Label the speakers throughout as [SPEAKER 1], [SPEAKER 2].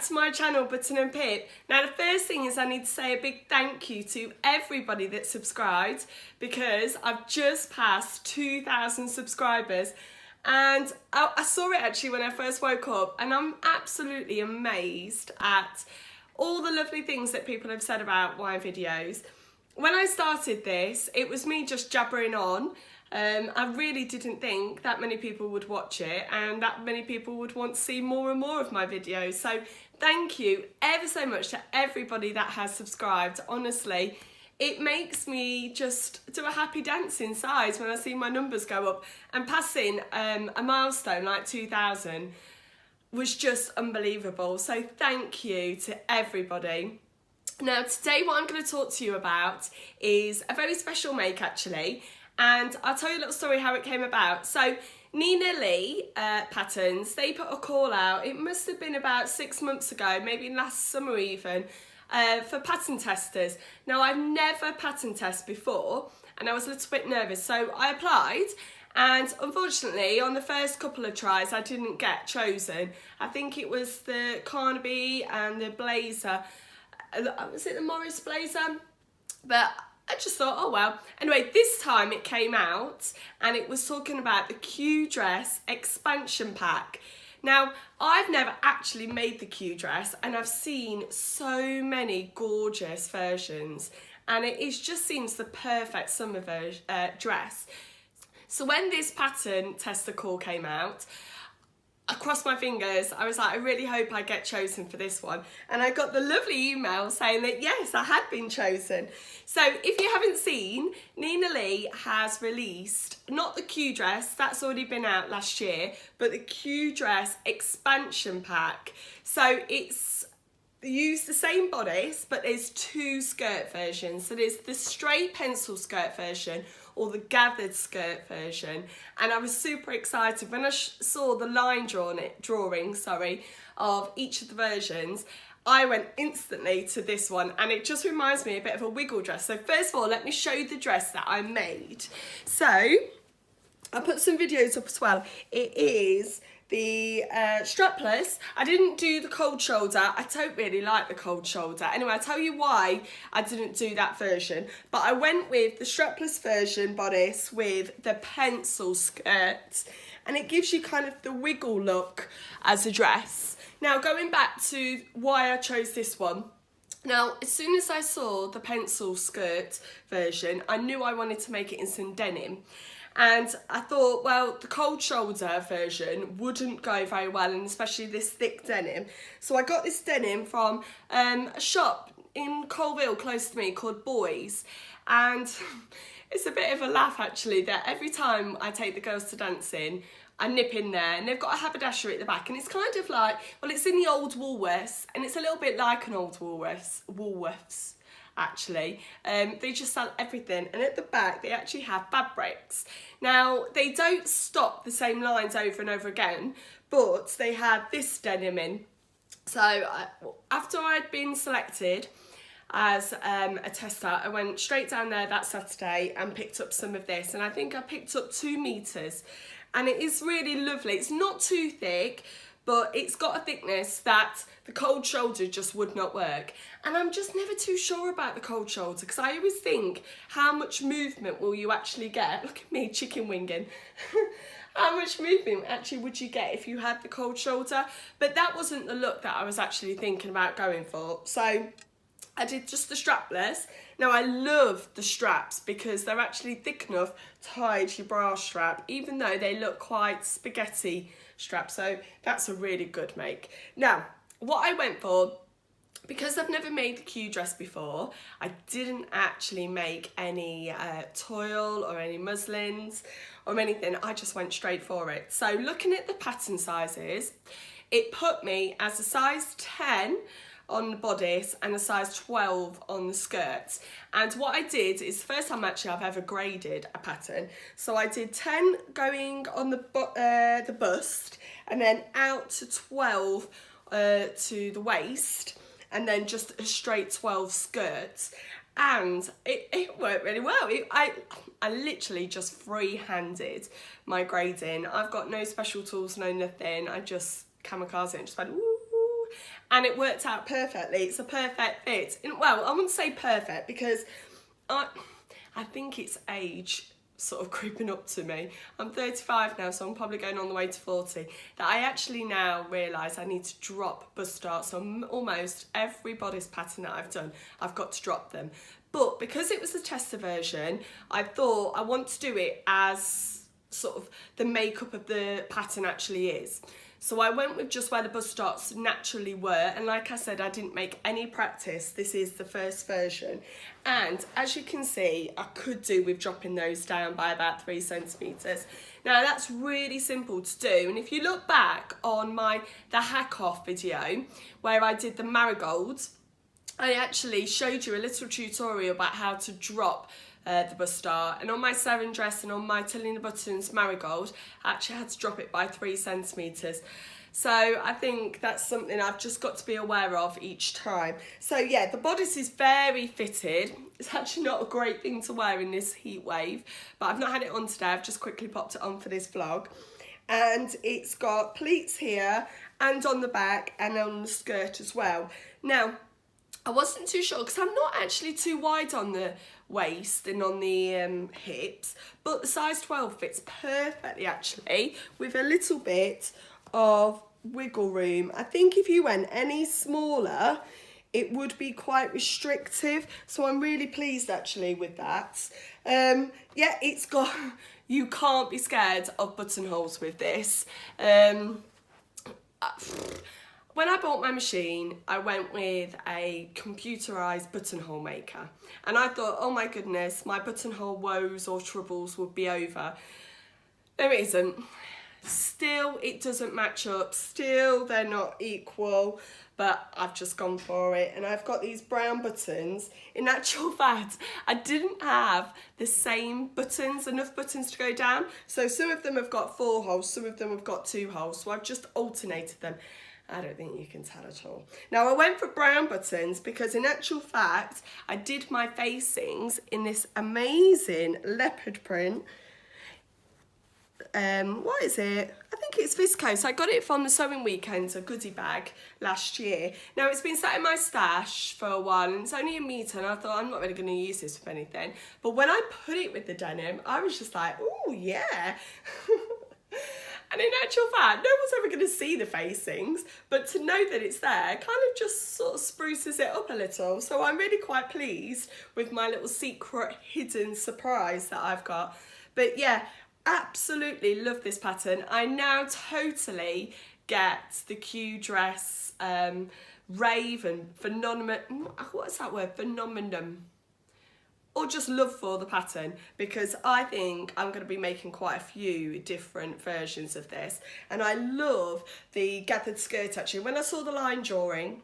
[SPEAKER 1] back to my channel, Button and Pip. Now the first thing is I need to say a big thank you to everybody that subscribed, because I've just passed 2,000 subscribers, and I saw it actually when I first woke up, and I'm absolutely amazed at all the lovely things that people have said about my videos. When I started this, it was me just jabbering on. I really didn't think that many people would watch it and that many people would want to see more and more of my videos. So thank you ever so much to everybody that has subscribed. Honestly, it makes me just do a happy dance inside when I see my numbers go up, and passing a milestone like 2,000 was just unbelievable. So thank you to everybody. Now today what I'm going to talk to you about is a very special make actually. And I'll tell you a little story how it came about. So Nina Lee Patterns, they put a call out, it must have been about 6 months ago, maybe last summer even, for pattern testers. Now I've never pattern tested before and I was a little bit nervous, so I applied, and unfortunately on the first couple of tries I didn't get chosen. I think it was the Carnaby and the blazer, was it the Morris blazer? But I just thought, oh well. Anyway, this time it came out and it was talking about the Kew Dress Expansion pack. Now, I've never actually made the Kew dress and I've seen so many gorgeous versions, and it just seems the perfect summer dress. So when this pattern tester call came out, I crossed my fingers. I was like, I really hope I get chosen for this one. And I got the lovely email saying that yes, I had been chosen. So if you haven't seen, Nina Lee has released, not the Kew dress, that's already been out last year, but the Kew Dress Expansion pack. So it's used the same bodice, but there's two skirt versions. So there's the straight pencil skirt version or the gathered skirt version, and I was super excited when I saw the line drawing of each of the versions. I went instantly to this one, and it just reminds me a bit of a wiggle dress. So first of all, let me show you the dress that I made. So I put some videos up as well. It is the strapless. I didn't do the cold shoulder. I don't really like the cold shoulder. Anyway, I'll tell you why I didn't do that version. But I went with the strapless version bodice with the pencil skirt. And it gives you kind of the wiggle look as a dress. Now, going back to why I chose this one. Now, as soon as I saw the pencil skirt version, I knew I wanted to make it in some denim. And I thought, well, the cold shoulder version wouldn't go very well, and especially this thick denim. So I got this denim from a shop in Colville close to me called Boys. And it's a bit of a laugh actually that every time I take the girls to dancing, I nip in there, and they've got a haberdashery at the back, and it's kind of like, well, it's in the old Woolworths, and it's a little bit like an old Woolworths actually. They just sell everything, and at the back they actually have fabrics. Now they don't stock the same lines over and over again, but they had this denim in. So after I'd been selected as a tester, I went straight down there that Saturday and picked up some of this, and I think I picked up 2 meters, and it is really lovely. It's not too thick, but it's got a thickness that the cold shoulder just would not work. And I'm just never too sure about the cold shoulder, because I always think, how much movement will you actually get? Look at me, chicken winging. How much movement actually would you get if you had the cold shoulder? But that wasn't the look that I was actually thinking about going for. So I did just the strapless. Now I love the straps because they're actually thick enough to hide your bra strap, even though they look quite spaghetti straps. So that's a really good make. Now, what I went for, because I've never made the Kew dress before, I didn't actually make any toil or any muslins or anything. I just went straight for it. So looking at the pattern sizes, it put me as a size 10 on the bodice and a size 12 on the skirts. And what I did is the first time actually I've ever graded a pattern. So I did 10 going on the bust, and then out to 12 to the waist, and then just a straight 12 skirts. And it worked really well. I literally just free-handed my grading. I've got no special tools, no nothing. I just kamikaze it and just went, woo. and it worked out perfectly. It's a perfect fit. Well, I wouldn't say perfect because I think it's age sort of creeping up to me. I'm 35 now, so I'm probably going on the way to 40, that I actually now realise I need to drop bust starts on almost every bodice pattern that I've done. I've got to drop them. But because it was a tester version, I thought I want to do it as sort of the makeup of the pattern actually is. So I went with just where the bust starts naturally were, and like I said, I didn't make any practice. This is the first version, and as you can see, I could do with dropping those down by about 3 centimetres. Now that's really simple to do, and if you look back on the hack off video where I did the marigolds, I actually showed you a little tutorial about how to drop the bust start, and on my Seren dress and on my Tilling the Buttons marigold, I actually had to drop it by 3 centimetres. So I think that's something I've just got to be aware of each time. So yeah, the bodice is very fitted. It's actually not a great thing to wear in this heat wave, but I've not had it on today. I've just quickly popped it on for this vlog. And it's got pleats here and on the back and on the skirt as well. Now, I wasn't too sure because I'm not actually too wide on the waist and on the hips, but the size 12 fits perfectly actually, with a little bit of wiggle room. I think if you went any smaller, it would be quite restrictive, so I'm really pleased actually with that. Yeah, it's got, you can't be scared of buttonholes with this. When I bought my machine, I went with a computerised buttonhole maker. And I thought, oh my goodness, my buttonhole woes or troubles would be over. There isn't. Still, it doesn't match up. Still, they're not equal. But I've just gone for it. And I've got these brown buttons. In actual fact, I didn't have the same buttons, enough buttons to go down. So some of them have got 4 holes, some of them have got 2 holes. So I've just alternated them. I don't think you can tell at all. Now I went for brown buttons because in actual fact, I did my facings in this amazing leopard print. What is it? I think it's viscose. I got it from the Sewing Weekends, a goodie bag last year. Now it's been sat in my stash for a while and it's only a metre, and I thought I'm not really going to use this for anything. But when I put it with the denim, I was just like, oh yeah. And in actual fact, no one's ever going to see the facings, but to know that it's there kind of just sort of spruces it up a little. So I'm really quite pleased with my little secret hidden surprise that I've got. But yeah, absolutely love this pattern. I now totally get the Kew Dress rave and phenomenon, what's that word, phenomenon, or just love for the pattern, because I think I'm going to be making quite a few different versions of this. And I love the gathered skirt actually. When I saw the line drawing,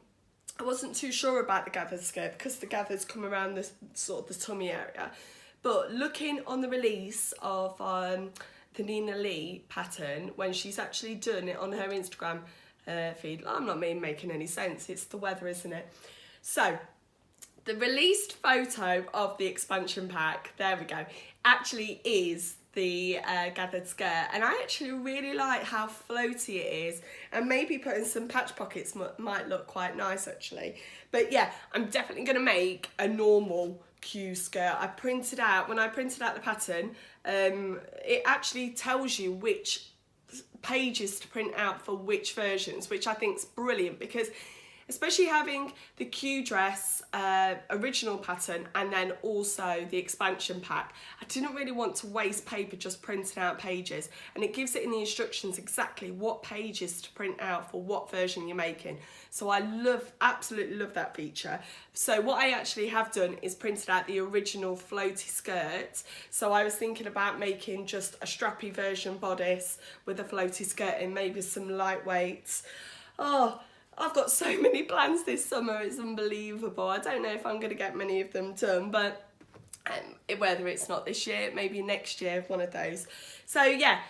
[SPEAKER 1] I wasn't too sure about the gathered skirt because the gathers come around the sort of the tummy area. But looking on the release of the Nina Lee pattern, when she's actually done it on her Instagram feed, I'm not making any sense, it's the weather, isn't it? So the released photo of the expansion pack, there we go, actually is the gathered skirt, and I actually really like how floaty it is, and maybe putting some patch pockets might look quite nice actually. But yeah, I'm definitely going to make a normal Kew skirt. When I printed out the pattern, it actually tells you which pages to print out for which versions, which I think is brilliant, because especially having the Kew Dress original pattern and then also the expansion pack, I didn't really want to waste paper just printing out pages, and it gives it in the instructions exactly what pages to print out for what version you're making. So I absolutely love that feature. So what I actually have done is printed out the original floaty skirt. So I was thinking about making just a strappy version bodice with a floaty skirt and maybe some lightweights. Oh, I've got so many plans this summer, it's unbelievable. I don't know if I'm going to get many of them done, but whether it's not this year, maybe next year, one of those. So yeah,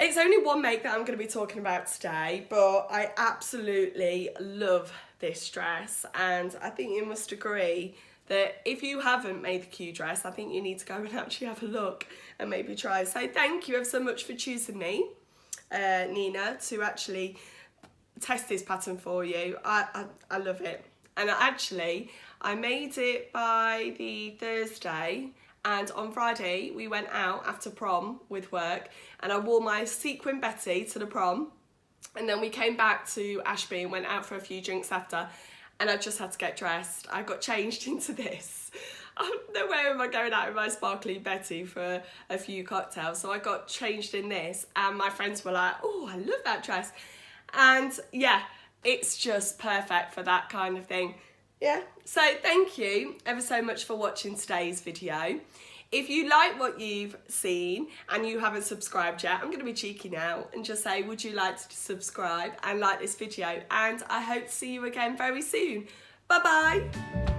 [SPEAKER 1] it's only one make that I'm going to be talking about today, but I absolutely love this dress, and I think you must agree that if you haven't made the Kew dress, I think you need to go and actually have a look and maybe try. So thank you ever so much for choosing me, Nina, to actually test this pattern for you. I love it. And I made it by the Thursday, and on Friday we went out after prom with work, and I wore my sequin Betty to the prom, and then we came back to Ashby and went out for a few drinks after, and I just had to get dressed. I got changed into this. No way am I going out with my sparkly Betty for a few cocktails, so I got changed in this, and my friends were like, oh, I love that dress. And yeah, it's just perfect for that kind of thing. Yeah, so thank you ever so much for watching today's video. If you like what you've seen and you haven't subscribed yet, I'm going to be cheeky now and just say, would you like to subscribe and like this video? And I hope to see you again very soon. Bye bye.